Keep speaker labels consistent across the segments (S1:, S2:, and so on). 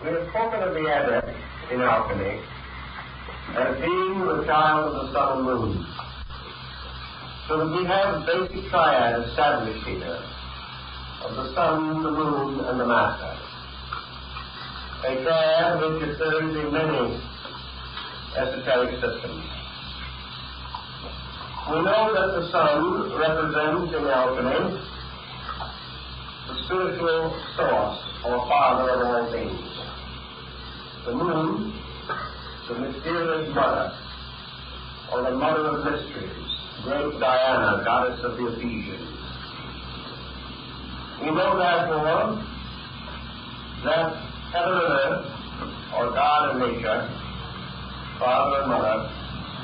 S1: We have spoken of the adept in alchemy as being the child of the sun and moon. So that we have a basic triad established here of the sun, the moon, and the master. A triad which occurs in many esoteric systems. We know that the sun represents in alchemy the spiritual source or father of all things. The moon, the mysterious mother, or the mother of mysteries, great Diana, goddess of the Ephesians. We know therefore that heaven and earth, or God and nature, father and mother,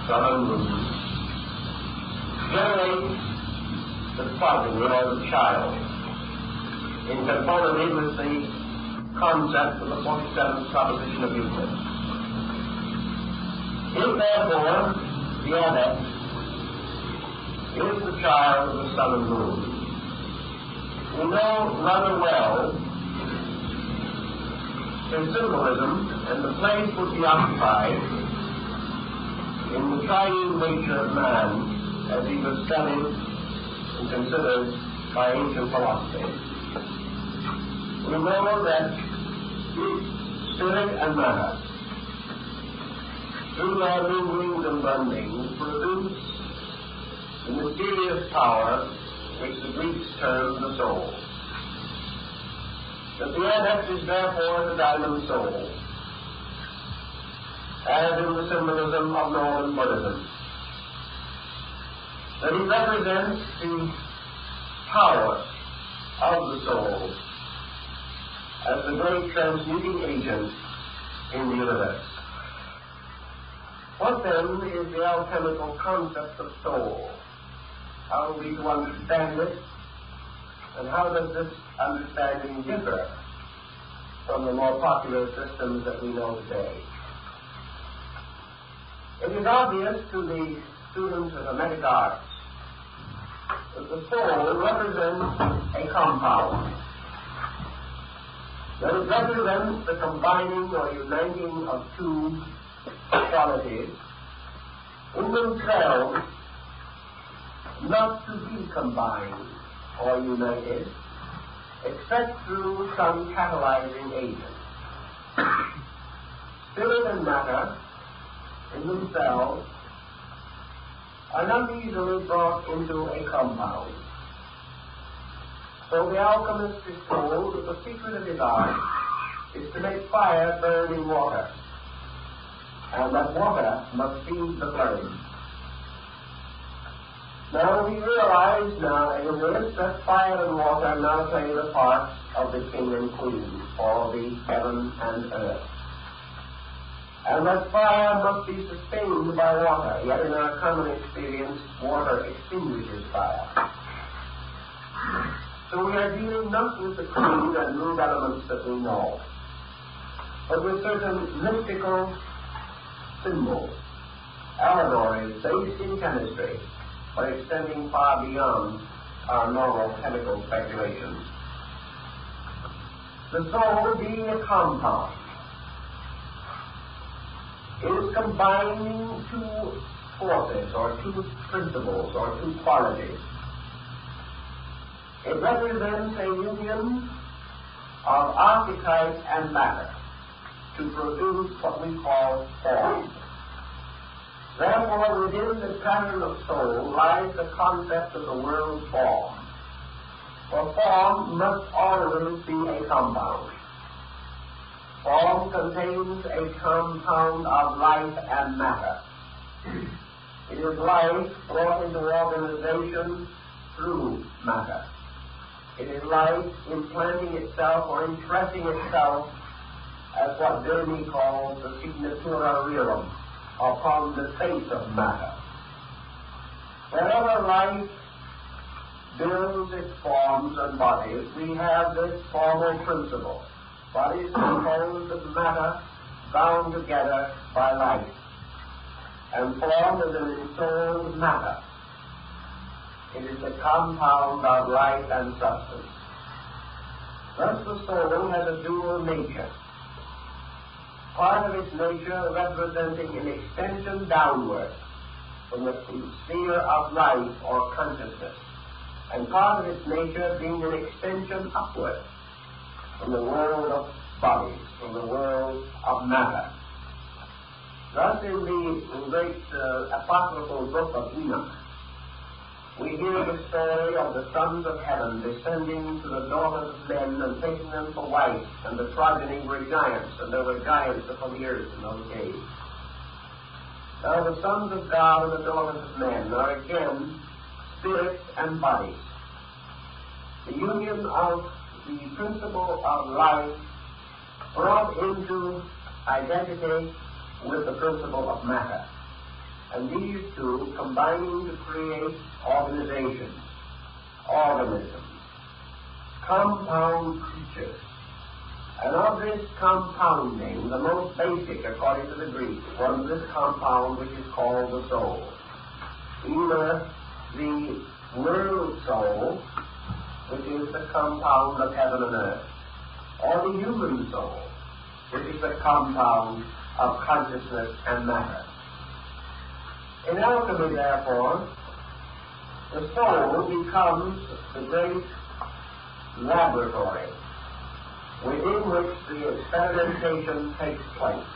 S1: sun and moon, generate the progeny or the child in conformity with the concept of the 47th proposition of Euclid. If therefore the adept is the child of the sun and moon, we know rather well his symbolism and the place would be occupied in the triune nature of man as he was studied and considered by ancient philosophy. We know that spirit and matter, through their minglings and blendings, produce the mysterious power which the Greeks term the soul. That the adept is therefore the diamond soul, as in the symbolism of Northern Buddhism. That he represents the power of the soul as the great transmuting agent in the universe. What then is the alchemical concept of soul? How are we to understand it? And how does this understanding differ from the more popular systems that we know today? It is obvious to the students of hermetic arts that the soul represents a compound. That it represents the combining or uniting of two qualities in themselves, not to be combined or united, except through some catalyzing agent. Spirit and matter, in themselves, are not easily brought into a compound. So the alchemist is told that the secret of his art is to make fire burn in water, and that water must feed the flame. Now we realize now in this that fire and water now play the part of the king and queen, or the heaven and earth. And that fire must be sustained by water, yet in our common experience, water extinguishes fire. So we are dealing not with the crude and rude elements that we know, but with certain mystical symbols, allegories based in chemistry, but extending far beyond our normal chemical speculations. The soul, being a compound, is combining two forces, or two principles, or two qualities. It represents a union of archetype and matter to produce what we call form. Therefore, within the pattern of soul lies the concept of the world form. For form must always be a compound. Form contains a compound of life and matter. It is life brought into organization through matter. It is life implanting itself or impressing itself as what Dermy calls the signatura rerum, upon the face of matter. Wherever life builds its forms and bodies, we have this formal principle. Bodies composed of matter bound together by life, and formed as an ensouled matter. It is the compound of life and substance. Thus the soul has a dual nature. part of its nature representing an extension downward from the sphere of life or consciousness, and part of its nature being an extension upward from the world of bodies, from the world of matter. Thus, in the great apocryphal book of Enoch, we hear the story of the sons of heaven descending to the daughters of men and taking them for wives, and the progeny were giants, and there were giants upon the earth in those days. Now the sons of God and the daughters of men are again spirits and bodies. The union of the principle of life brought into identity with the principle of matter, and these two combining to create organizations, organisms, compound creatures. And of this compounding, the most basic, according to the Greek, was this compound which is called the soul. Either the world soul, which is the compound of heaven and earth, or the human soul, which is the compound of consciousness and matter. In alchemy, therefore, the soul becomes the great laboratory within which the experimentation takes place.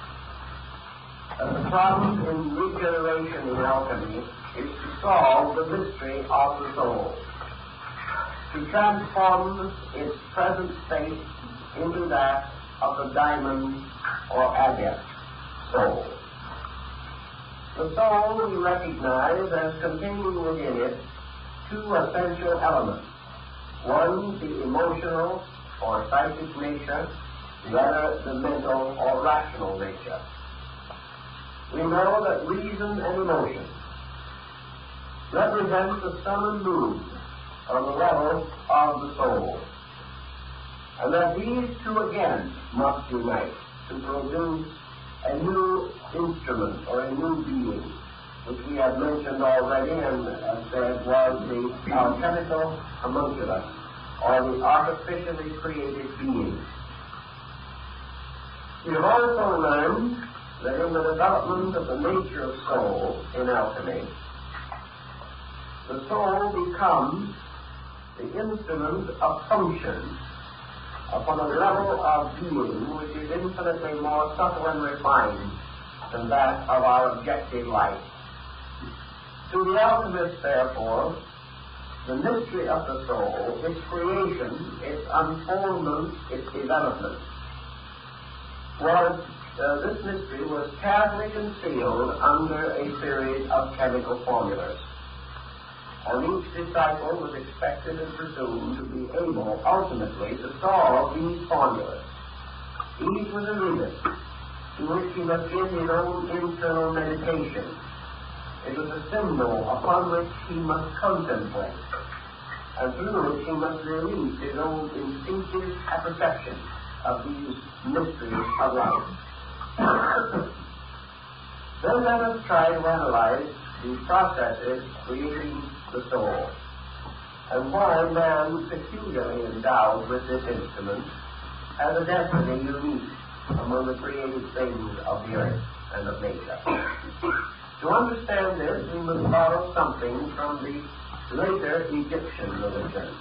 S1: And the problem in regeneration in alchemy is to solve the mystery of the soul, to transform its present state into that of the diamond or agate soul. The soul we recognize as containing within it two essential elements. One, the emotional or psychic nature, the other, the mental or rational nature. We know that reason and emotion represent the sun and moon on the level of the soul, and that these two again must unite to produce a new instrument or a new being, which we have mentioned already and said was the alchemical homunculus, or the artificially created being. We have also learned that in the development of the nature of soul in alchemy, the soul becomes the instrument of function upon a level of being which is infinitely more subtle and refined than that of our objective life. To the alchemist, therefore, the mystery of the soul, its creation, its unfoldment, its development, this mystery was carefully concealed under a series of chemical formulas. And each disciple was expected and presumed to be able, ultimately, to solve these formulas. Each was a remit to which he must give his own internal meditation. It was a symbol upon which he must contemplate, and through which he must release his own instinctive apperception of these mysteries of life. Then let us try to analyze the processes creating the soul, and why man, peculiarly endowed with this instrument, has a destiny unique among the created things of the earth and of nature. To understand this, we must borrow something from the later Egyptian religion,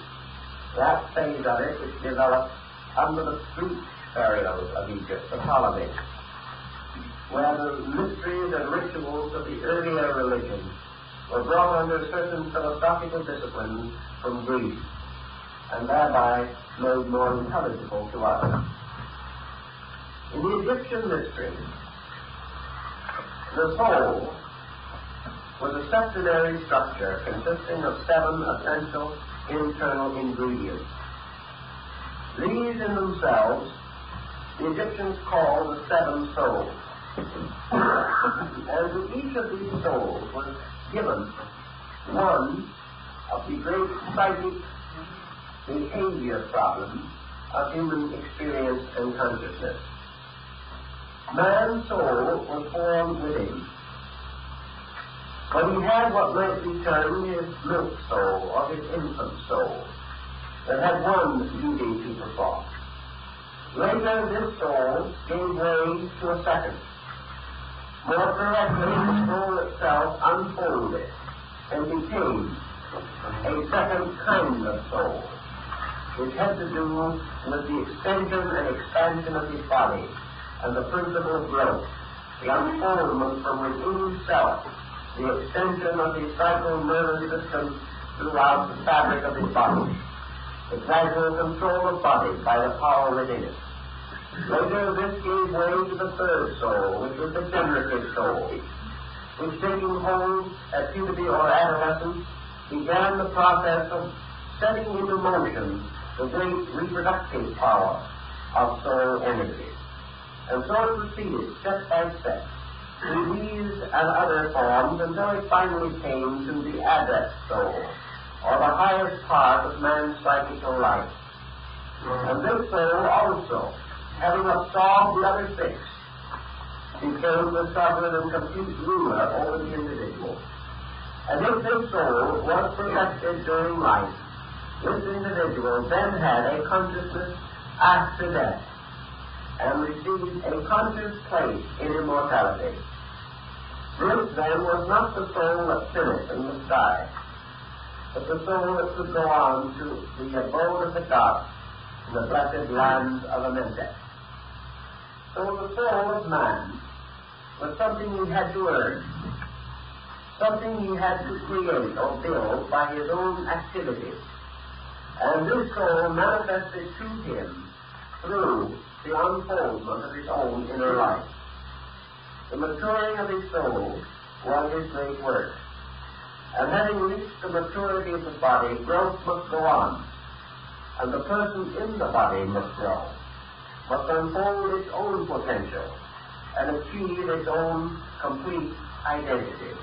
S1: that phase of it which developed under the Greek pharaohs of Egypt, the Ptolemies, where the mysteries and rituals of the earlier religion were brought under certain philosophical disciplines from Greece, and thereby made more intelligible to us. In the Egyptian mystery, the soul was a septenary structure consisting of 7 essential internal ingredients. These in themselves the Egyptians called the 7 souls. And to each of these souls was given one of the great psychic behavior problems of human experience and consciousness. Man's soul was formed within, but he had what might be termed his milk soul or his infant soul that had one duty to perform. Later, this soul gave way to a second. More correctly, the soul itself unfolded and became a second kind of soul, which had to do with the extension and expansion of his body and the principle of growth, the unfoldment from within himself, the extension of his psycho nervous system throughout the fabric of his body, the gradual control of body by the power within it. Later, this gave way to the third soul, which was the generative soul, which, taking hold at puberty or adolescence, began the process of setting into motion the great reproductive power of soul energy. And so it proceeded, step by step, through these and other forms until it finally came to the adept soul, or the highest part of man's psychical life. And this soul also, having absorbed the other six, became the sovereign and complete ruler over the individual. And if this soul was perfected during life, this individual then had a consciousness after death, and received a conscious place in immortality. This then was not the soul that finished in the sky, but the soul that could go on to the abode of the gods in the blessed land of Amentet. So the soul of man was something he had to earn, something he had to create or build by his own activities. And this soul manifested to him through the unfoldment of his own inner life. The maturing of his soul was his great work. And having reached the maturity of the body, growth must go on. And the person in the body must grow, must unfold its own potential and achieve its own complete identity.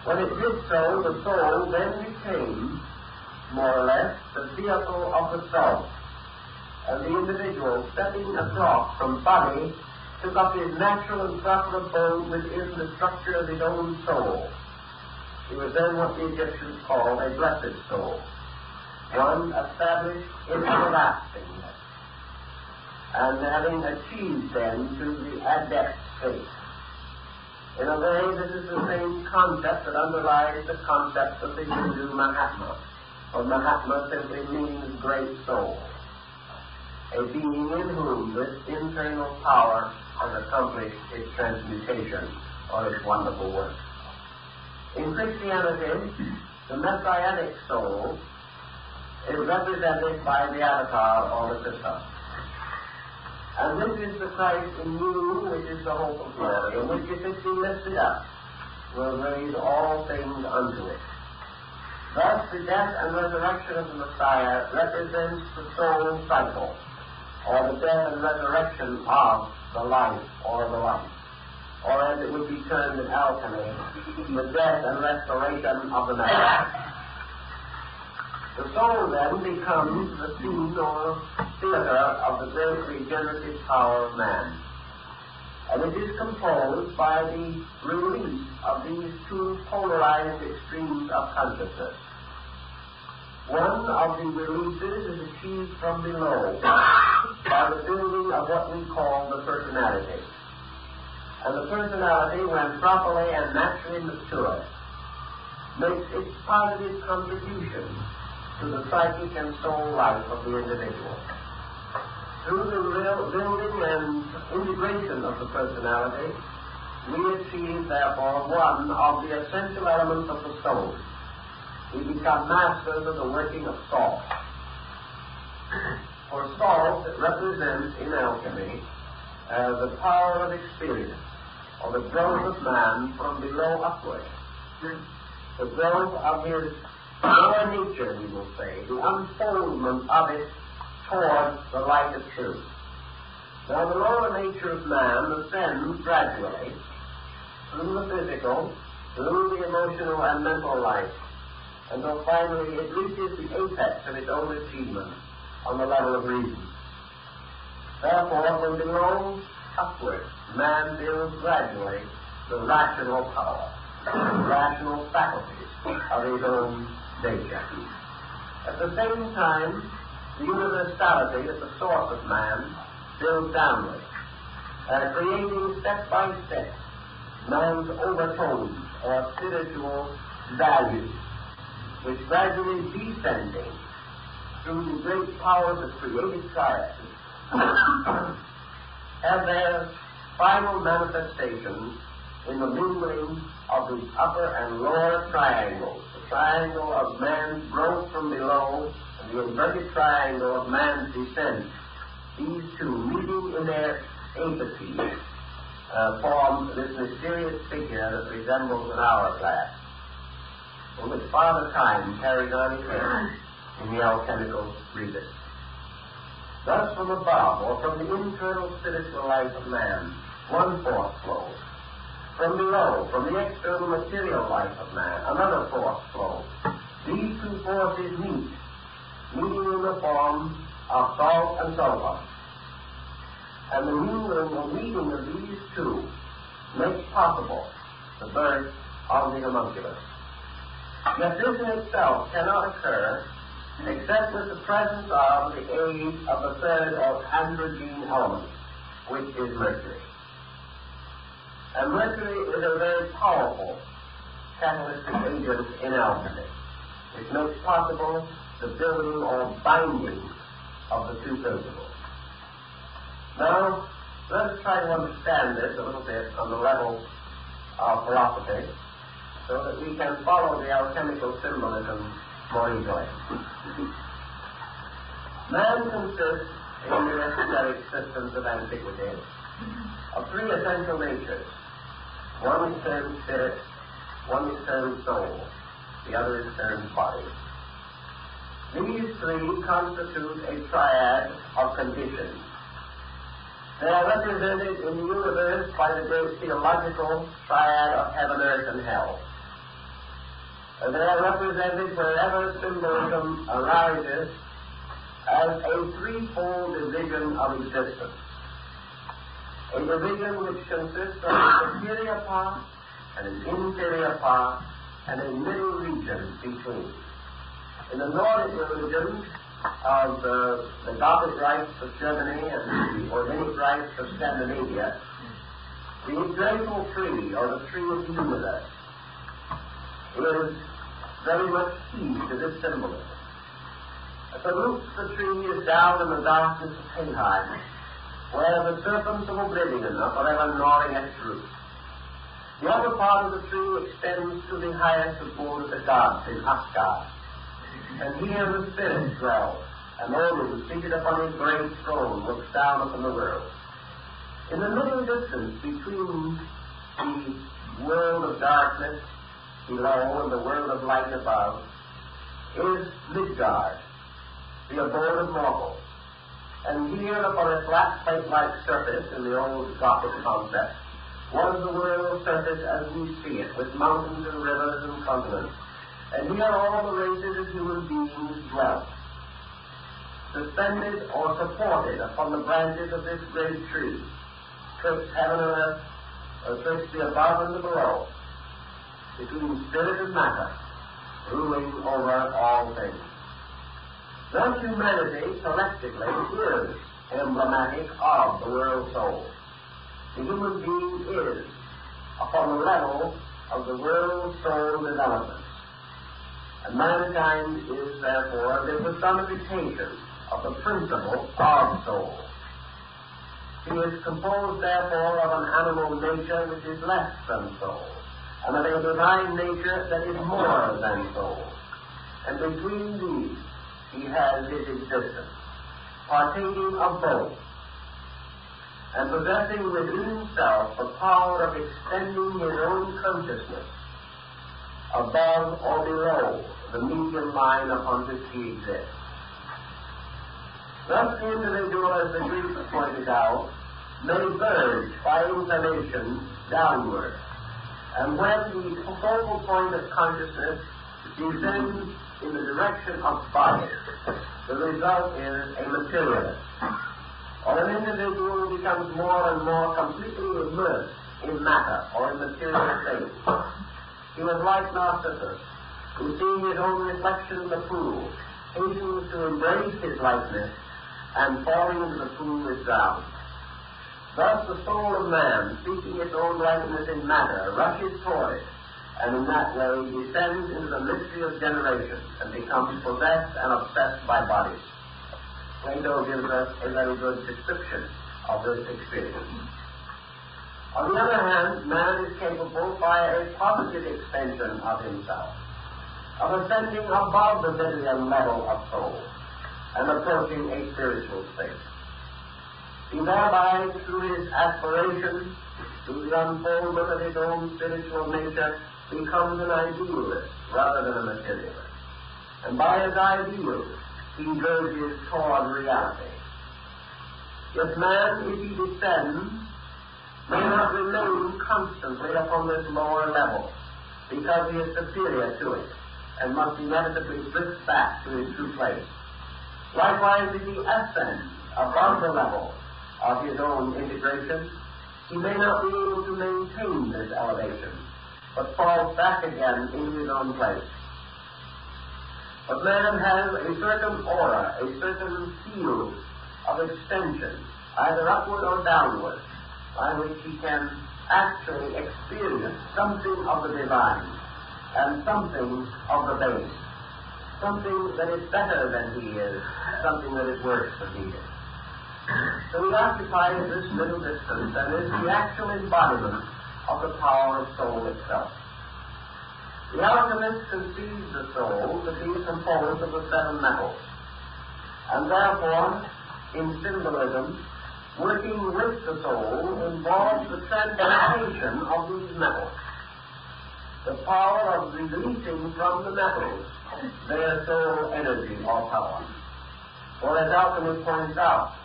S1: When it did so, the soul then became, more or less, the vehicle of the self. And the individual, stepping across from body, took up his natural and proper abode within the structure of his own soul. He was then what the Egyptians called a blessed soul, one established in everlastingness, and having achieved then to the adept state. In a way, this is the same concept that underlies the concept of the Hindu Mahatma, or Mahatma simply means great soul, a being in whom this internal power has accomplished its transmutation or its wonderful work. In Christianity, the Messianic soul is represented by the avatar or the Christos. And this is the Christ in you, which is the hope of glory, and which, if it be lifted up, will raise all things unto it. Thus, the death and resurrection of the Messiah represents the soul cycle, or the death and resurrection of the life, or the life. Or as it would be termed in alchemy, the death and restoration of the man. The soul then becomes the scene or theater of the great regenerative power of man. And it is composed by the release of these two polarized extremes of consciousness. One of the releases is achieved from below by the building of what we call the personality. And the personality, when properly and naturally matured, makes its positive contribution to the psychic and soul life of the individual. Through the building and integration of the personality, we achieve, therefore, one of the essential elements of the soul. We become masters of the working of salt. For salt represents, in alchemy, the power of experience, or the growth of man from below upward. The growth of his lower nature, we will say, the unfoldment of it towards the light of truth. Now, the lower nature of man ascends gradually through the physical, through the emotional and mental life, until finally it reaches the apex of its own achievement on the level of reason. Therefore, from below upward, man builds gradually the rational power, the rational faculties of his own nature. At the same time, the universality at the source of man build downward, creating step by step man's overtones or spiritual values, which gradually descending through the great powers of creative science have their final manifestation in the mingling of the upper and lower triangles, the triangle of man's growth from below and the inverted triangle of man's descent. These two meeting in their apices form this mysterious figure that resembles an hourglass, in which Father Time carries on his head in the alchemical rebus. Thus from above, or from the internal spiritual life of man, one force flows. From below, from the external material life of man, another force flows. These two forces meeting in the form of salt and sulfur. And the mingling or meeting of these two makes possible the birth of the homunculus. Yet this in itself cannot occur except with the presence of the aid of the third or androgen element, which is Mercury. And Mercury is a very powerful catalytic agent in alchemy, which makes possible the building or binding of the two principles. Now, let us try to understand this a little bit on the level of philosophy, so that we can follow the alchemical symbolism more easily. Man consists, in the esoteric systems of antiquity, of three essential natures. One is termed spirit, one is termed soul, the other is termed body. These three constitute a triad of conditions. They are represented in the universe by the great theological triad of heaven, earth, and hell. They are represented wherever symbolism arises as a threefold division of existence. A division which consists of a superior part, and an inferior part, and a middle region between. In the Nordic religions of the Gothic rites of Germany and the Organic rites of Scandinavia, the eternal tree, or the tree of the universe, is very much key to this symbolism. At the roots of the tree is down in the darkness of Helheim, where the serpents of oblivion are forever gnawing at its roots. The other part of the tree extends to the highest abode of the gods in Asgard, and here the spirits dwell, and Odin, seated upon his great throne, looks down upon the world. In the middle distance between the world of darkness below and the world of light above is Midgard, the abode of mortals. And here upon a flat plate-like surface in the old Gothic concept was the world surface as we see it, with mountains and rivers and continents. And here all the races of human beings dwelt, suspended or supported upon the branches of this great tree, twixt heaven and earth, or twixt the above and the below, between spirit and matter, ruling over all things. Thus humanity collectively is emblematic of the world soul. The human being is upon the level of the world soul development. And mankind is therefore the personification of the principle of soul. He is composed therefore of an animal nature which is less than soul, and of a divine nature that is more than soul. And between these he has his existence, partaking of both, and possessing within himself the power of extending his own consciousness above or below the medium line upon which he exists. Thus the individual, as the Greeks pointed out, may verge by inclination downward, and when the focal point of consciousness descends in the direction of body, the result is a materialist. Or an individual becomes more and more completely immersed in matter or in material things. He was like Narcissus, who, seeing his own reflection in the pool, hastens to embrace his likeness, and falling into the pool is drowned. Thus the soul of man, seeking its own likeness in matter, rushes toward it, and in that way descends into the mystery of generation and becomes possessed and obsessed by bodies. Plato gives us a very good description of this experience. On the other hand, man is capable, by a positive extension of himself, of ascending above the Vivian level of soul and approaching a spiritual state. He thereby, through his aspiration, through the unfoldment of his own spiritual nature, becomes an idealist rather than a materialist. And by his ideal, he verges toward reality. Yet man, if he descends, may not remain constantly upon this lower level, because he is superior to it, and must inevitably drift back to his true place. Likewise, if he ascends above the level of his own integration, he may not be able to maintain this elevation, but falls back again into his own place. But man has a certain aura, a certain field of extension, either upward or downward, by which he can actually experience something of the divine and something of the base, something that is better than he is, something that is worse than he is. So he occupies this little distance and is the actual embodiment of the power of soul itself. The alchemist conceives the soul to be composed of the seven metals, and therefore, in symbolism, working with the soul involves the transmutation of these metals, the power of releasing from the metals their soul energy or power. For as alchemy points out,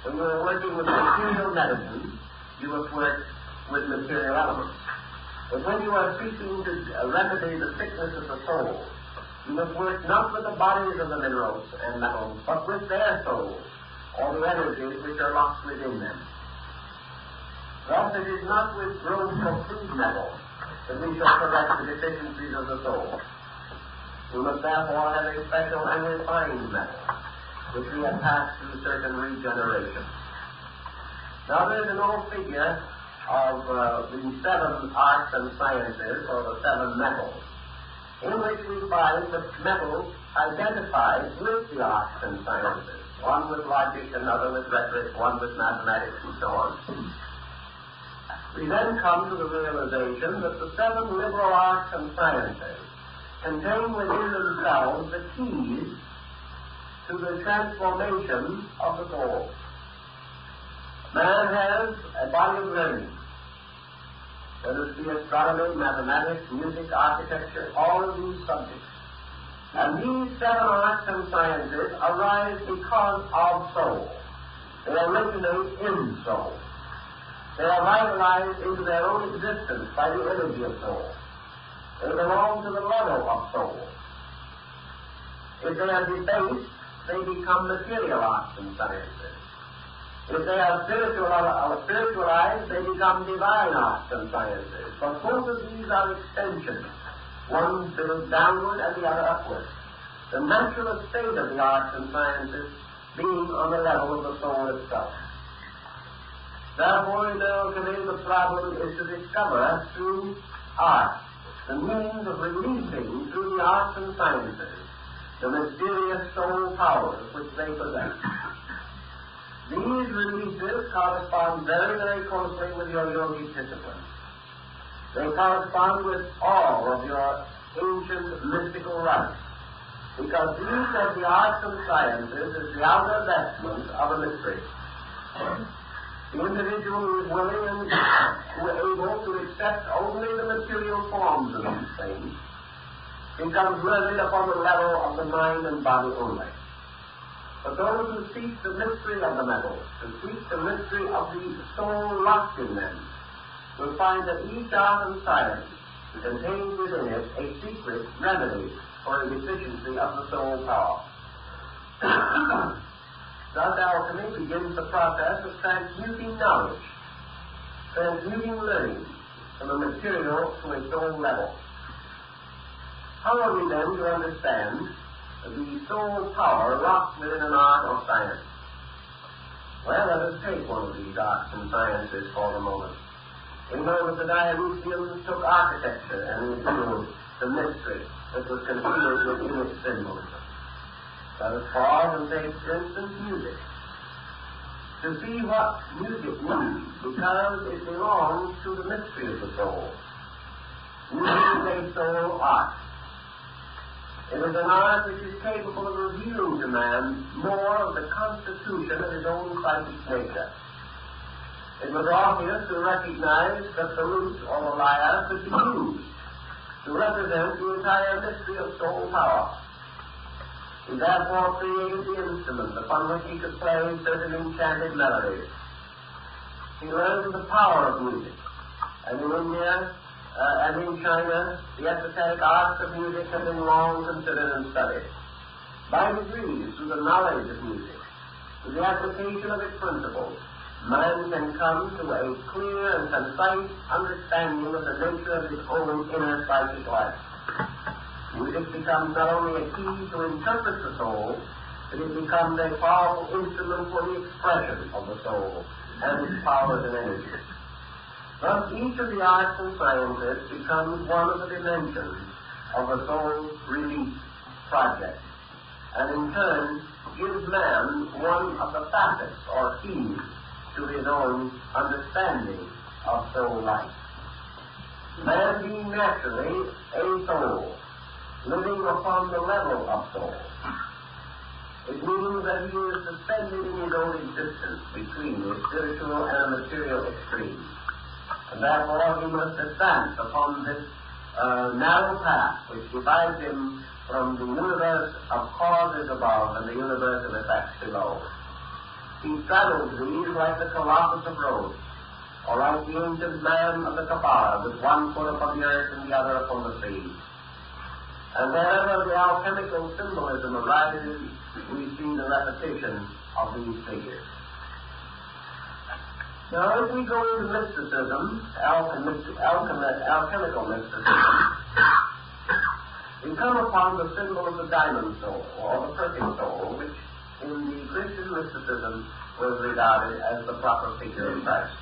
S1: when you are working with material medicine, you must work with material elements. But when you are seeking to remedy the sickness of the soul, you must work not with the bodies of the minerals and metals, but with their souls, or the energies which are locked within them. Thus it is not with growth of food metals that we shall correct the deficiencies of the soul. We must therefore have a special and refined metal, which we have passed through certain regeneration. Now there is an old figure of the seven arts and sciences, or the seven metals, in which we find the metals identified with the arts and sciences, one with logic, another with rhetoric, one with mathematics, and so on. We then come to the realization that the seven liberal arts and sciences contain within themselves the keys to the transformation of the soul. Man has a body of learning, whether it be astronomy, mathematics, music, architecture, all of these subjects. And these seven arts and sciences arise because of soul. They originate in soul. They are vitalized into their own existence by the energy of soul. They belong to the level of soul. If they are debased, they become material arts and sciences. If they are spiritualized, they become divine arts and sciences. But both of these are extensions, one built downward and the other upward. The natural state of the arts and sciences being on the level of the soul itself. Therefore, in alchemy, the problem is to discover through art the means of releasing through the arts and sciences the mysterious soul powers which they possess. These releases correspond very, very closely with your yogic discipline. They correspond with all of your ancient mystical rites, because these are the arts and sciences as the outer vestment of a mystery. The individual who is willing and able to accept only the material forms of these things becomes learned upon the level of the mind and body only. But those who seek the mystery of the metals, who seek the mystery of the soul locked in them, will find that each art and science contains within it a secret remedy for a deficiency of the soul power. Thus alchemy begins the process of transmuting knowledge, transmuting learning from a material to a soul level. How are we then to understand the soul power locked within an art or science? Well, let us take one of these arts and sciences for the moment. We know that the Dionysians took architecture and revealed the mystery that was concealed within its symbolism. Let us pause and take, for instance, music. To see what music means, because it belongs to the mystery of the soul. Music is a soul art. It is an art which is capable of revealing to man more of the constitution of his own psychic nature. It was obvious to recognize that the lute or the lyre could be used to represent the entire mystery of soul power. He therefore created the instrument upon which he could play certain enchanted melodies. He learned the power of music, and in India and in China, the esoteric arts of music have been long considered and studied. By degrees, through the knowledge of music, through the application of its principles, man can come to a clear and concise understanding of the nature of his own inner psychic life. Music becomes not only a key to interpret the soul, but it becomes a powerful instrument for the expression of the soul and its powers and energies. Thus, each of the arts and sciences becomes one of the dimensions of the soul's release project, and in turn gives man one of the facets or keys to his own understanding of soul life. Man being naturally a soul, living upon the level of soul, it means that he is suspended in his own existence between the spiritual and material extremes. And therefore he must advance upon this narrow path which divides him from the universe of causes above and the universe of effects below. He straddles these like the Colossus of Rhodes, or like the ancient man of the Kabbalah, with one foot upon the earth and the other upon the sea. And wherever the alchemical symbolism arises, we see the repetition of these figures. Now, if we go into mysticism, alchemical mysticism, we come upon the symbol of the diamond soul, or the perfect soul, which in the Christian mysticism was regarded as the proper figure of Christ.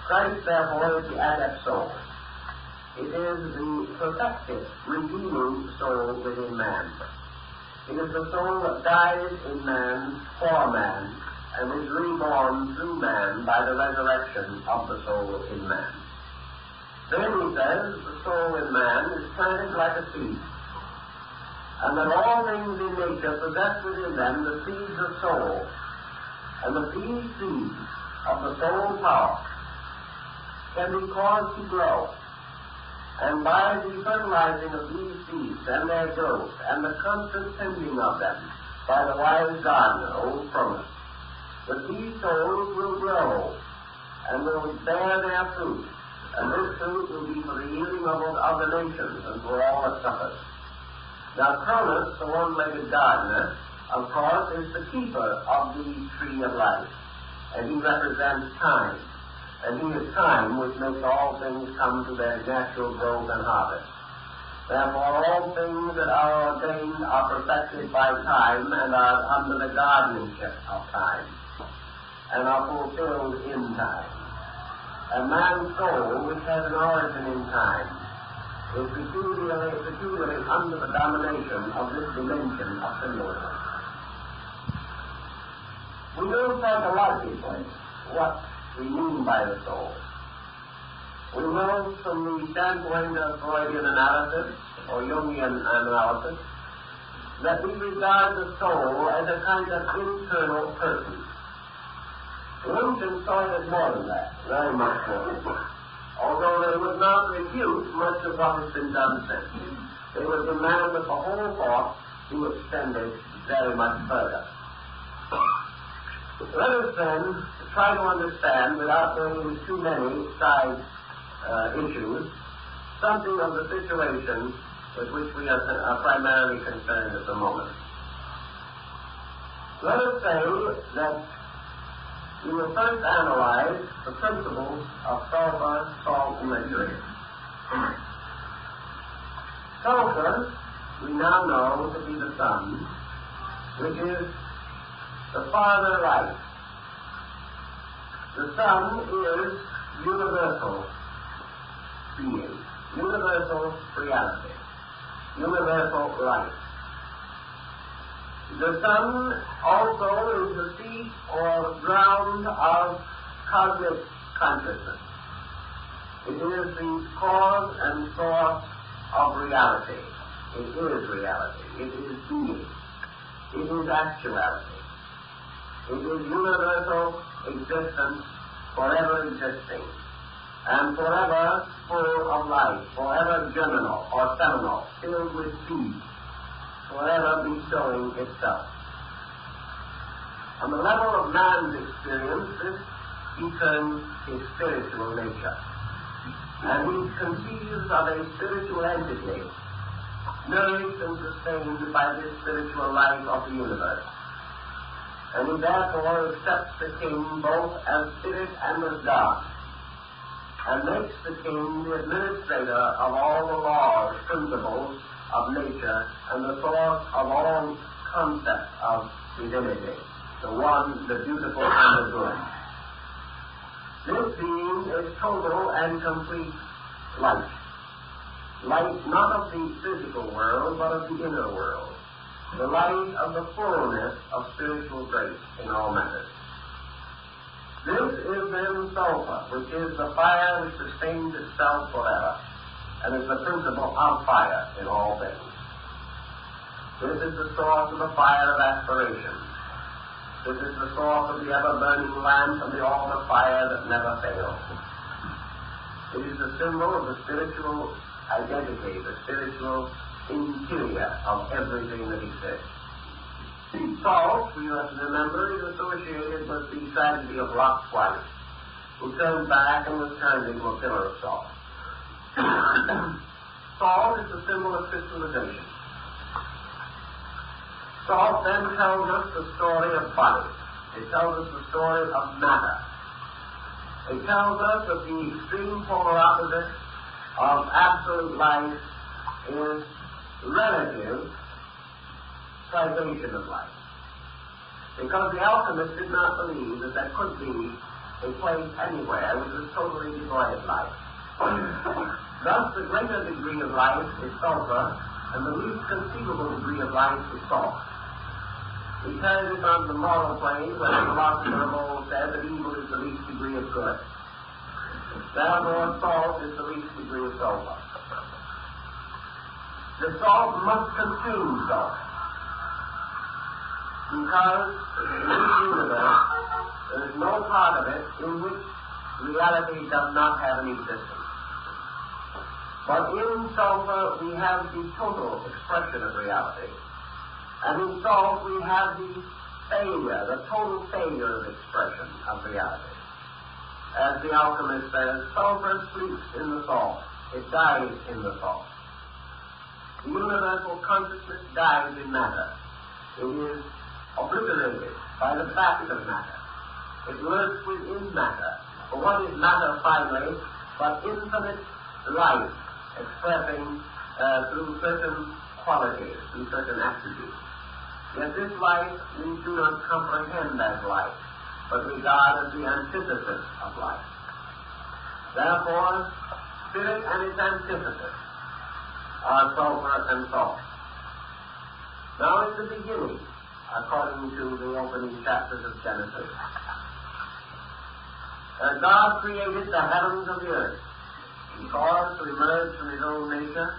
S1: Christ, therefore, is the adept soul. It is the perfected, redeeming soul within man. It is the soul that dies in man for man, and is reborn through man by the resurrection of the soul in man. Then he says the soul in man is planted like a seed, and that all things in nature possess within them the seeds of soul, and that these seeds of the soul power can be caused to grow. And by the fertilizing of these seeds and their growth, and the constant tending of them by the wise gardener, old Cronus, that these souls will grow and will bear their fruit, and this fruit will be for the healing of the nations and for all that suffers. Now Cronus, the one-legged gardener, of course, is the keeper of the tree of life, and he represents time. And he is time which makes all things come to their natural growth and harvest. Therefore, all things that are ordained are perfected by time and are under the guardianship of time, and are fulfilled in time. And man's soul, which has an origin in time, is peculiarly under the domination of this dimension of symbolism. We know psychologically what we mean by the soul. We know from the standpoint of Freudian analysis or Jungian analysis that we regard the soul as a kind of internal person. The ancients saw it as more than that, very much more than that. Although they would not refute much of what has been done since. They would demand that the whole thought be extended very much further. Let us then try to understand, without going into too many side issues, something of the situation with which we are primarily concerned at the moment. Let us say that we will first analyze the principles of sulfur, salt, and mercury. Sulfur, we now know to be the sun, which is the farther light, The sun is universal being, universal reality, universal life. The sun also is the seat or ground of cosmic consciousness. It is the cause and source of reality. It is reality. It is being. It is actuality. It is universal existence, forever existing, and forever full of life, forever germinal or seminal, filled with seed, forever bestowing itself. On the level of man's experience, this he turns his spiritual nature. And he conceives of a spiritual entity, nourished and sustained by this spiritual life of the universe. And he therefore accepts the king both as spirit and as God, and makes the king the administrator of all the laws, principles of nature, and the source of all concepts of divinity, the one, the beautiful, and the good. This being is total and complete light. Light not of the physical world, but of the inner world. The light of the fullness of spiritual grace in all matters. This is then sulfur, which is the fire which sustains itself forever, and is the principle of fire in all things. This is the source of the fire of aspiration. This is the source of the ever-burning lamp and the altar fire that never fails. It is the symbol of the spiritual identity, the spiritual interior of everything that exists. Salt, we must remember, is associated with the tragedy of Lot's wife, who turned back and was turned into a pillar of salt. Salt is the symbol of crystallization. Salt then tells us the story of body. It tells us the story of matter. It tells us that the extreme polar opposite of absolute life is relative privation of life. Because the alchemists did not believe that there could be a place anywhere which was totally devoid of life. Thus, the greater degree of life is sulfur, and the least conceivable degree of life is salt. We carry this on the moral plane, where the philosopher of old said that evil is the least degree of good. Therefore, salt is the least degree of sulfur. The salt must consume salt, because in this universe there is no part of it in which reality does not have an existence. But in sulfur we have the total expression of reality. And in salt we have the failure, the total failure of expression of reality. As the alchemist says, sulfur sleeps in the salt. It dies in the salt. The universal consciousness dies in matter. It is obliterated by the fact of matter. It lurks within matter. For what is matter finally but infinite life expressing through certain qualities, through certain attributes. Yet this life we do not comprehend as life, but regard as the antithesis of life. Therefore, spirit and its antithesis are sulfur and salt. Now in the beginning, according to the opening chapters of Genesis, God created the heavens and the earth. He caused to emerge from his own nature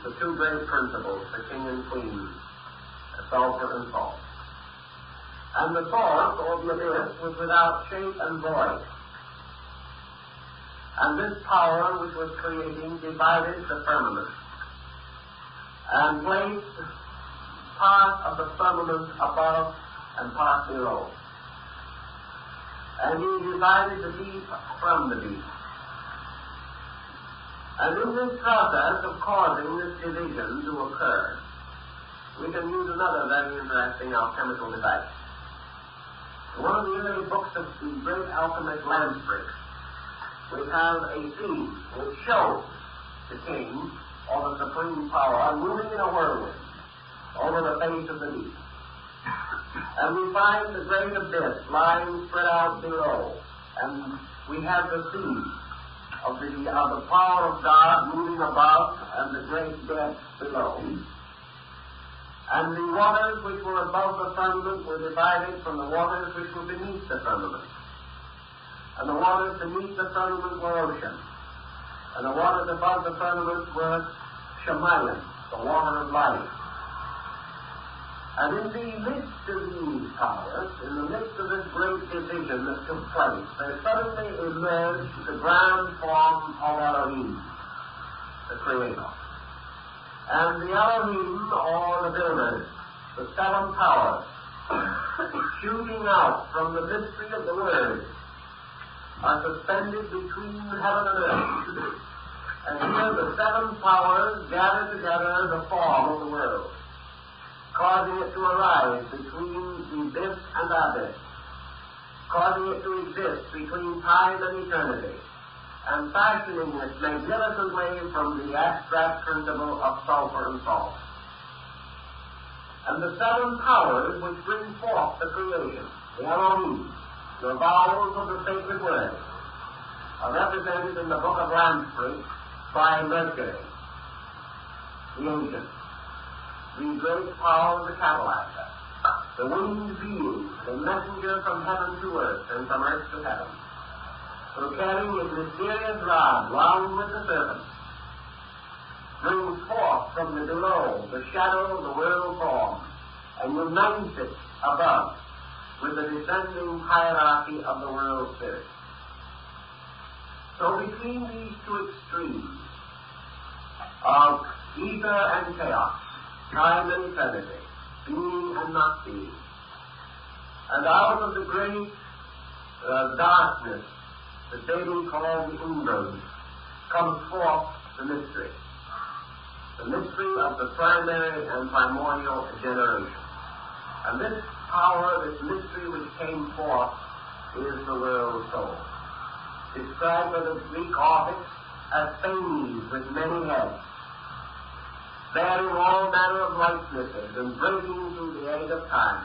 S1: the two great principles, the king and queen, sulfur and salt. And the source, or the abyss, was without shape and void. And this power which was creating divided the firmament and placed part of the firmament above and part below. And he divided the deep from the deep. And in this process of causing this division to occur, we can use another very interesting alchemical device. In one of the early books of the great alchemist Lamstrix, we have a scene which shows the king, or the supreme power, moving in a whirlwind over the face of the deep. And we find the great abyss lying spread out below, And we have the scene of the power of God moving above and the great depth below. And the waters which were above the firmament were divided from the waters which were beneath the firmament. And the waters beneath the firmament were ocean. And the waters above the firmament were Shemayim, the water of life. And in the midst of these powers, in the midst of this great division that took place, there suddenly emerged the grand form of Elohim, the Creator. And the Elohim, or the builders, the seven powers, shooting out from the mystery of the Word, are suspended between heaven and earth. And here the seven powers gather together the form of the world, causing it to arise between the abyss and abyss, causing it to exist between time and eternity, and fashioning it magnificently from the abstract principle of sulfur and salt. And the seven powers which bring forth the creation, the Elohim, the vowels of the sacred word, are represented in the book of Lamprey by Mercury, the ancient, the great power of the catalizer, the winged being, the messenger from heaven to earth and from earth to heaven, who carrying his mysterious rod wound with the serpent, brings forth from the below the shadow of the world form and unites it above with the descending hierarchy of the world spirit. So between these two extremes of ether and chaos, time and eternity, being and not being, and out of the great darkness that David called the Umbra, comes forth the mystery of the primary and primordial generation. And this power, this mystery which came forth, is the world soul, described by the Greek authors as things with many heads, bearing all manner of likenesses and breaking through the age of time,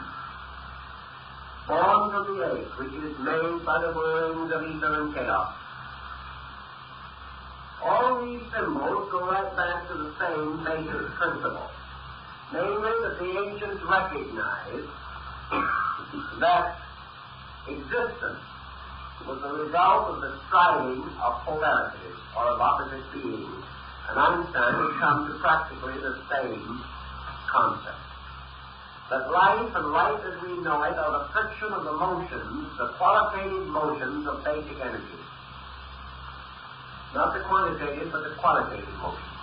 S1: born from the egg which is made by the whirlings of ether and chaos. All these symbols go right back to the same basic principle, namely that the ancients recognized that existence was the result of the striving of polarities, or of opposite beings, and Einstein has come to practically the same concept. That life and life as we know it are the friction of the motions, the qualitative motions of basic energy. Not the quantitative, but the qualitative motions.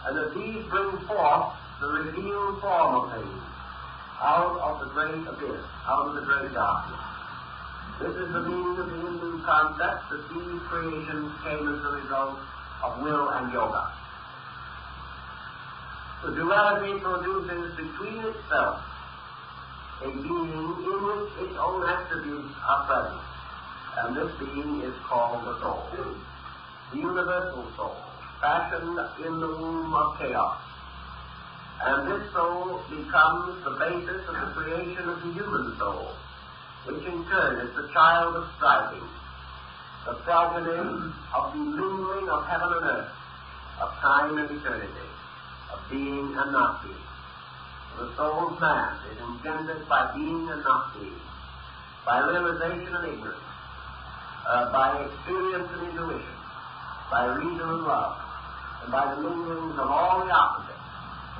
S1: And that these bring forth the revealed form of things out of the great abyss, out of the great darkness. This is the meaning of the Hindu concept that these creations came as a result of will and yoga. The duality produces between itself a being in which its own attributes are present, and this being is called the soul, the universal soul, fashioned in the womb of chaos. And this soul becomes the basis of the creation of the human soul, which in turn is the child of striving, the progeny of the mingling of heaven and earth, of time and eternity, of being and not being. The soul of man is engendered by being and not being, by realization and ignorance, by experience and intuition, by reason and love, and by the minglings of all the opposites,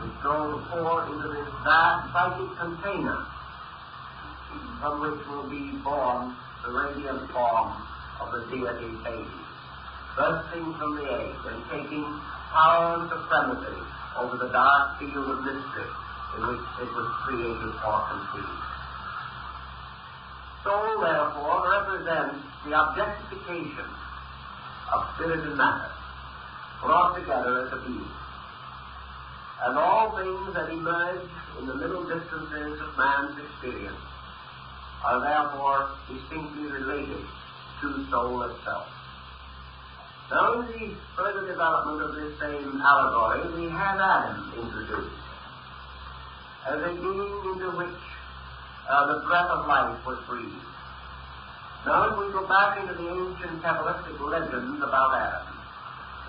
S1: which go to pour into this vast psychic container from which will be born the radiant form of the deity baby, bursting from the egg and taking power and supremacy over the dark field of mystery in which it was created or conceived. Soul, therefore, represents the objectification of spirit and matter, brought together as a being. And all things that emerge in the middle distances of man's experience are therefore distinctly related to soul itself. Now, in the further development of this same allegory, we have Adam introduced as a being into which the breath of life was breathed. Now, if we go back into the ancient Kabbalistic legends about Adam,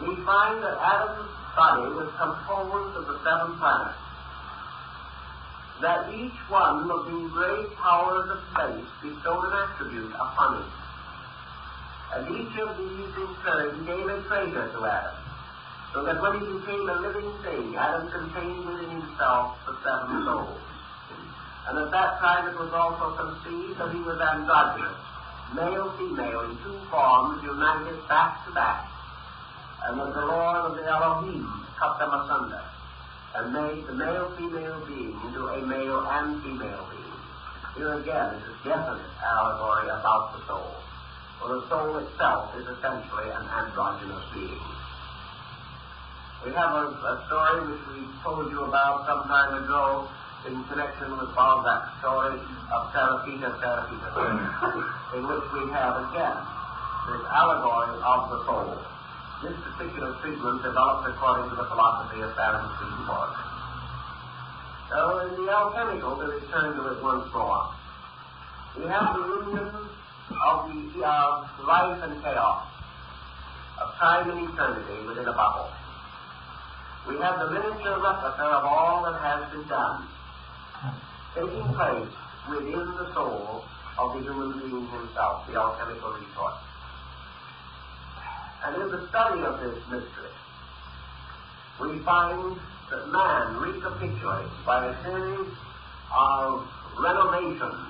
S1: we find that Adam's body was composed of the 7 planets, that each one of these great powers of space bestowed an attribute upon him. And each of these in turn gave a treasure to Adam, so that when he became a living thing, Adam contained within himself the 7 souls. And at that time it was also conceived that he was androgynous, male, female, in 2 forms united back to back, and that the Lord of the Elohim cut them asunder, and made the male-female being into a male and female being. Here again is a definite allegory about the soul, for the soul itself is essentially an androgynous being. We have a story which we told you about some time ago in connection with Balzac's story of Serafita, in which we have again this allegory of the soul. This particular treatment developed according to the philosophy of Baron Swedenborg. So in the alchemical, to return to it once more, we have the union of life and chaos, of time and eternity within a bubble. We have the miniature replica of all that has been done, taking place within the soul of the human being himself, the alchemical resource. And in the study of this mystery, we find that man recapitulates by a series of renovations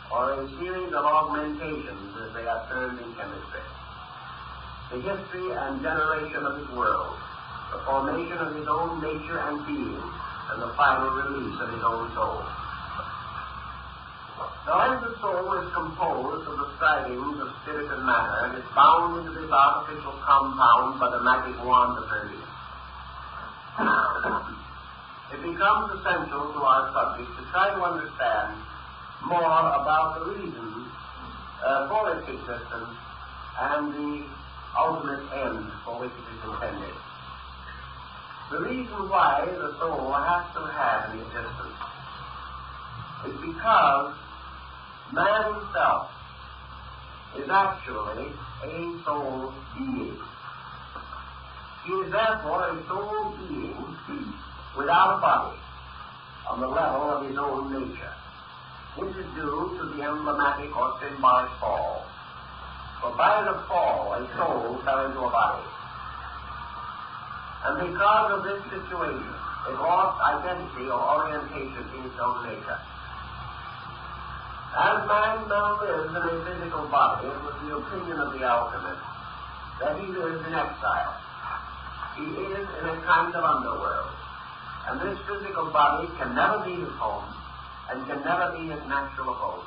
S1: or a series of augmentations, as they are termed in chemistry, the history and generation of his world, the formation of his own nature and being, and the final release of his own soul. Now, as the soul is composed of the strivings of spirit and matter, and is bound into this artificial compound by the magic wand of Hermes, it becomes essential to our subject to try to understand more about the reasons for its existence and the ultimate end for which it is intended. The reason why the soul has to have an existence is because man himself is actually a soul being. He is therefore a soul being without a body on the level of his own nature. This is due to the emblematic or symbolic fall. For by the fall, a soul fell into a body. And because of this situation, it lost identity or orientation in its own nature. As man now lives in a physical body, it was the opinion of the alchemist that he lives in exile. He is in a kind of underworld. And this physical body can never be his home and can never be his natural abode.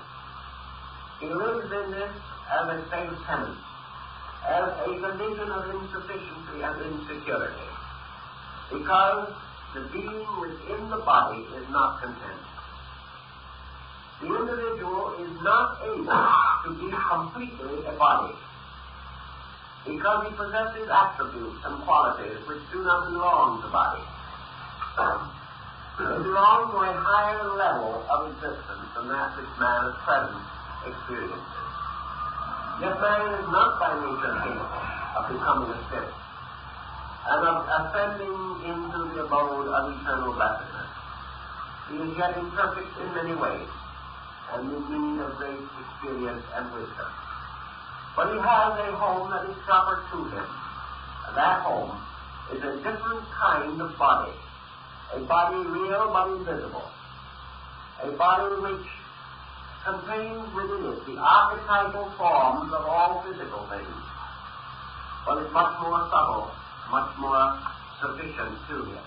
S1: He lives in this as a safe tenant, as a condition of insufficiency and insecurity, because the being within the body is not content. The individual is not able to be completely a body, because he possesses attributes and qualities which do not belong to the body. They belong to a higher level of existence than that which man at present experiences. Yet man is not by nature capable of becoming a spirit and of ascending into the abode of eternal blessedness. He is yet imperfect in many ways and in need of great experience and wisdom. But he has a home that is proper to him, and that home is a different kind of body, a body real but invisible, a body which contains within it the archetypal forms of all physical things, but is much more subtle, much more sufficient to him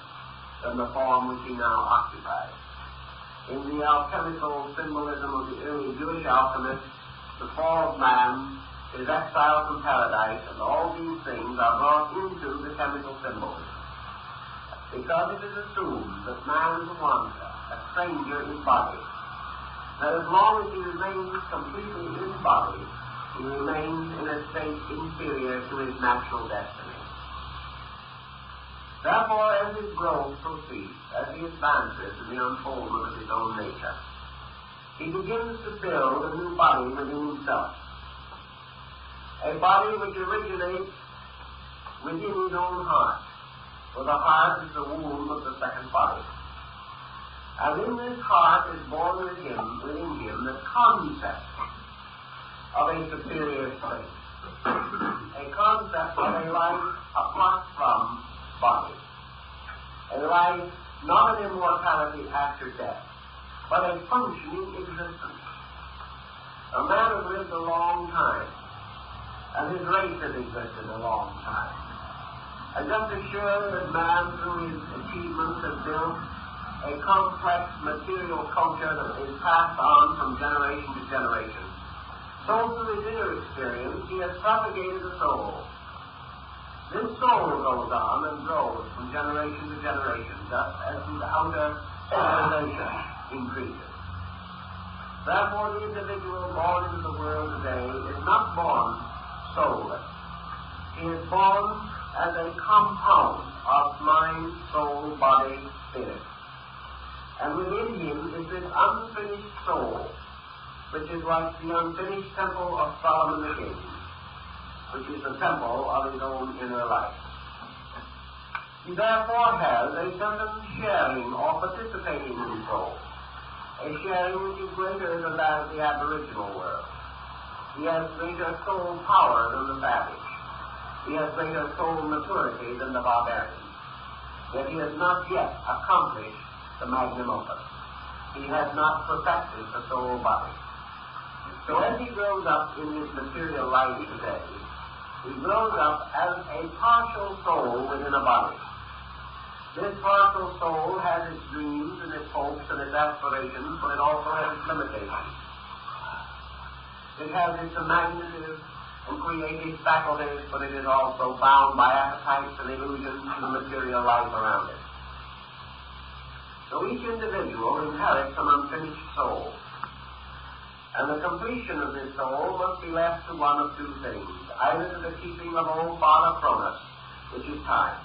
S1: than the form which he now occupies. In the alchemical symbolism of the early Jewish alchemists, the fall of man, his exile from paradise, and all these things are brought into the chemical symbolism. Because it is assumed that man is a wanderer, a stranger in body, that as long as he remains completely in body, he remains in a state inferior to his natural destiny. Therefore, as his growth proceeds, as he advances in the unfoldment of his own nature, he begins to build a new body within himself. A body which originates within his own heart, for the heart is the womb of the second body. And in this heart is born within him the concept of a superior state, a concept of a life apart from body, a life not an immortality after death, but a functioning existence. A man has lived a long time, and his race has existed a long time. And just as sure that man, through his achievements, has built a complex material culture that is passed on from generation to generation, so through his inner experience, he has propagated a soul. This soul goes on and grows from generation to generation, just as his outer civilization increases. Therefore, the individual born into the world today is not born soulless. He is born as a compound of mind, soul, body, spirit. And within him is this unfinished soul, which is like the unfinished temple of Solomon the King, which is the temple of his own inner life. He therefore has a certain sharing or participating in his soul, a sharing which is greater than that of the aboriginal world. He has greater soul power than the savage. He has greater soul maturity than the barbarian. Yet he has not yet accomplished the magnum opus. He has not perfected the soul body. So as he grows up in his material life today, he grows up as a partial soul within a body. This partial soul has its dreams and its hopes and its aspirations, but it also has its limitations. It has its imaginative and creative faculties, but it is also bound by appetites and illusions to the material life around it. So each individual inherits an unfinished soul. And the completion of this soul must be left to one of two things, either to the keeping of old Father Cronus, which is time,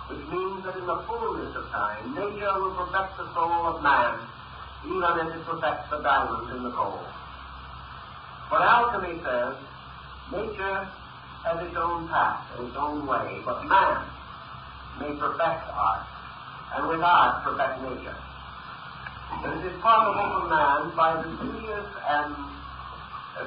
S1: which means that in the fullness of time, nature will perfect the soul of man, even as it perfects the diamond in the coal. For alchemy says, nature has its own path and its own way, but man may perfect art, and with art perfect nature. And it is possible for man, by the studious and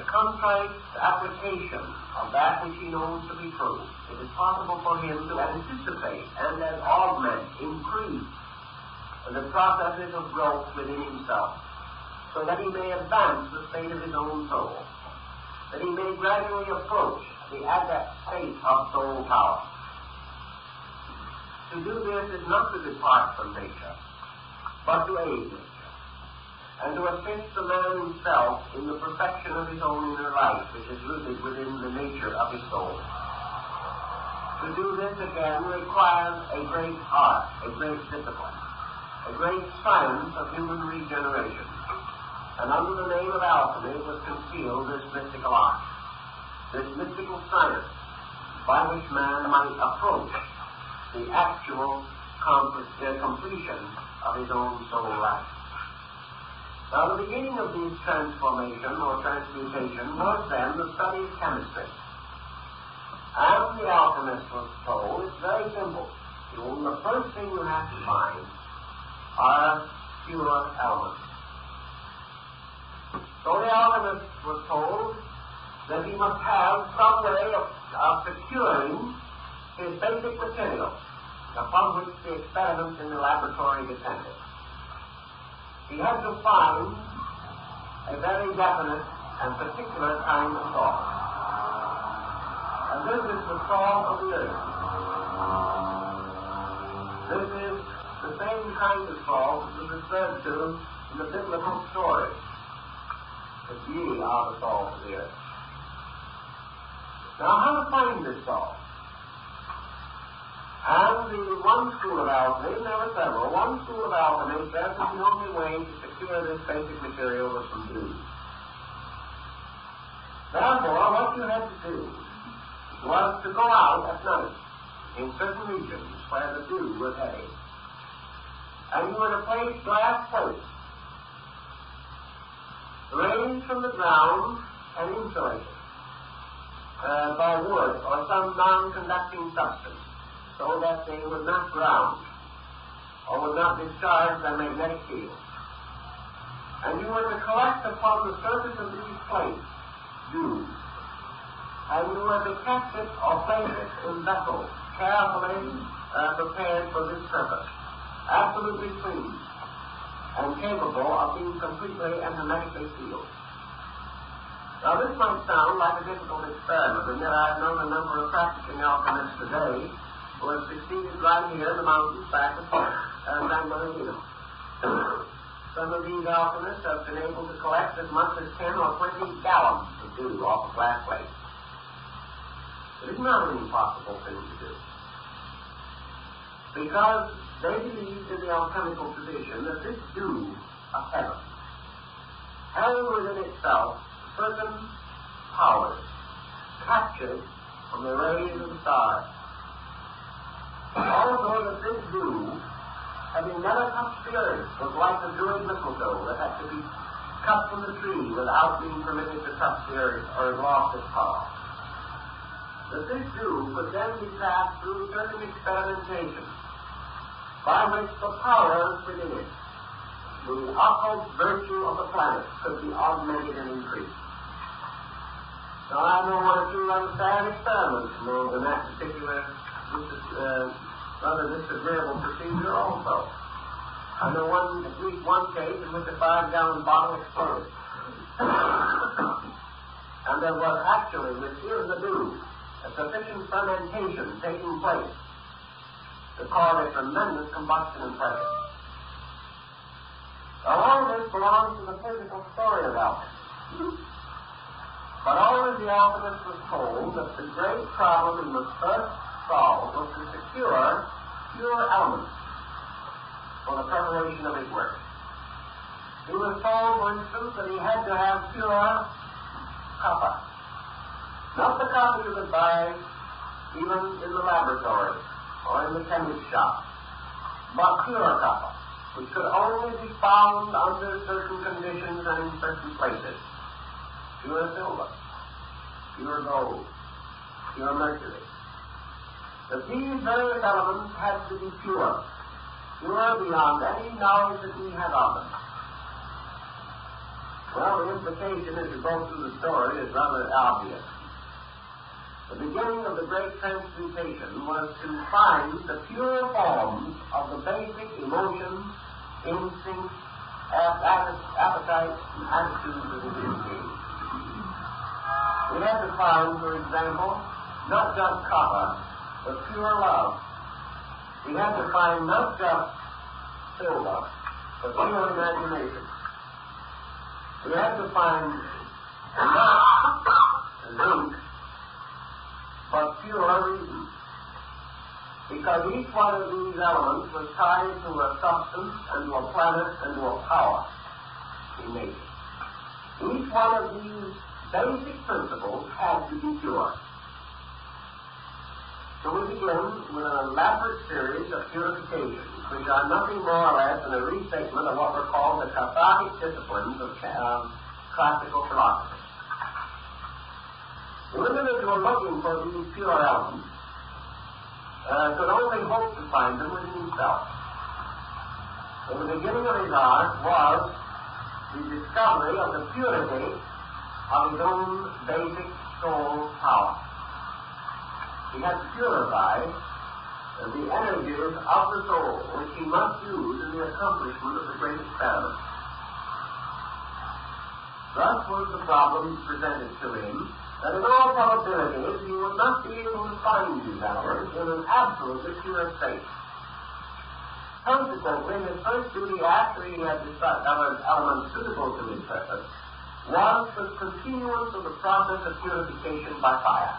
S1: contrite application of that which he knows to be true, it is possible for him to anticipate and then augment, increase the processes of growth within himself, so that he may advance the state of his own soul, that he may gradually approach the adept state of soul power. To do this is not to depart from nature, but to aid nature, and to assist the man himself in the perfection of his own inner life, which is rooted within the nature of his soul. To do this again requires a great art, a great discipline, a great science of human regeneration. And under the name of alchemy was concealed this mystical art, this mystical science, by which man might approach the actual completion of his own soul life. Now, the beginning of this transformation or transmutation was then the study of chemistry. And the alchemist was told, it's very simple. The first thing you have to find are pure elements. So the alchemist was told that he must have some way of securing his basic material upon which the experiments in the laboratory depended. He had to find a very definite and particular kind of salt. And this is the salt of the earth. This is the same kind of salt that was referred to in the biblical story. That ye are the salt of the earth. Now, how to find this salt? And the one school of alchemy, there were several, one school of alchemy says that the only way to secure this basic material was from dew. Therefore, what you had to do was to go out at night in certain regions where the dew was heavy. And you were to place glass plates raised from the ground and insulated by wood or some non-conducting substance, so that they would not ground or would not discharge their magnetic field. And you were to collect upon the surface of these plates dew, and you were to catch it or place it in vessels carefully prepared for this purpose, absolutely clean and capable of being completely and hermetically sealed. Now, this might sound like a difficult experiment, and yet I've known a number of practicing alchemists today who have succeeded right here in the mountains back of San Bernardino. Some of these alchemists have been able to collect as much as 10 or 20 gallons of dew off a glass plate. It is not an impossible thing to do, because they believed in the alchemical tradition that this dew of heaven held within itself certain powers captured from the rays of the stars. Also, that this dew, having never touched the earth, was like the druid mistletoe that had to be cut from the tree without being permitted to touch the earth or it lost its power. That this dew could then be passed through certain experimentation by which the powers within it, the occult virtue of the planet, could be augmented and increased. Now, I know one or two understand experiments in that particular rather disagreeable procedure also. I know at least one case in which a 5-gallon bottle exploded. And there was actually, within the dew, a sufficient fermentation taking place to cause a tremendous combustion and pressure. Now, all of this belongs to the physical story of alchemy. But always the alchemist was told that the great problem he must first solve was to secure pure elements for the preparation of his work. He was told, for instance, that he had to have pure copper. Not the copper you could buy even in the laboratory or in the chemist's shop, but pure copper, which could only be found under certain conditions and in certain places. Pure silver, pure gold, pure mercury. That these various elements had to be pure beyond any knowledge that we have of them. Well, the implication as you go through the story is rather obvious. The beginning of the great transmutation was to find the pure forms of the basic emotions, instincts, appetites, and attitudes of the human being. We had to find, for example, not just copper, but pure love. We had to find not just silver, but pure imagination. We had to find not zinc, but pure reason. Because each one of these elements was tied to a substance and to a planet and to a power in nature. Each one of these basic principles had to be pure. So we begin with an elaborate series of purifications, which are nothing more or less than a restatement of what were called the cathartic disciplines of classical philosophy. The individual looking for these pure elements could only hope to find them within himself. So the beginning of his art was the discovery of the purity of his own basic soul power. He had to purify the energies of the soul, which he must use in the accomplishment of the great experiment. Thus was the problem presented to him, that in all probability he would not be able to find these elements in an absolutely pure state. Consequently, his first duty after he had discovered elements suitable to his purpose was the continuance of the process of purification by fire.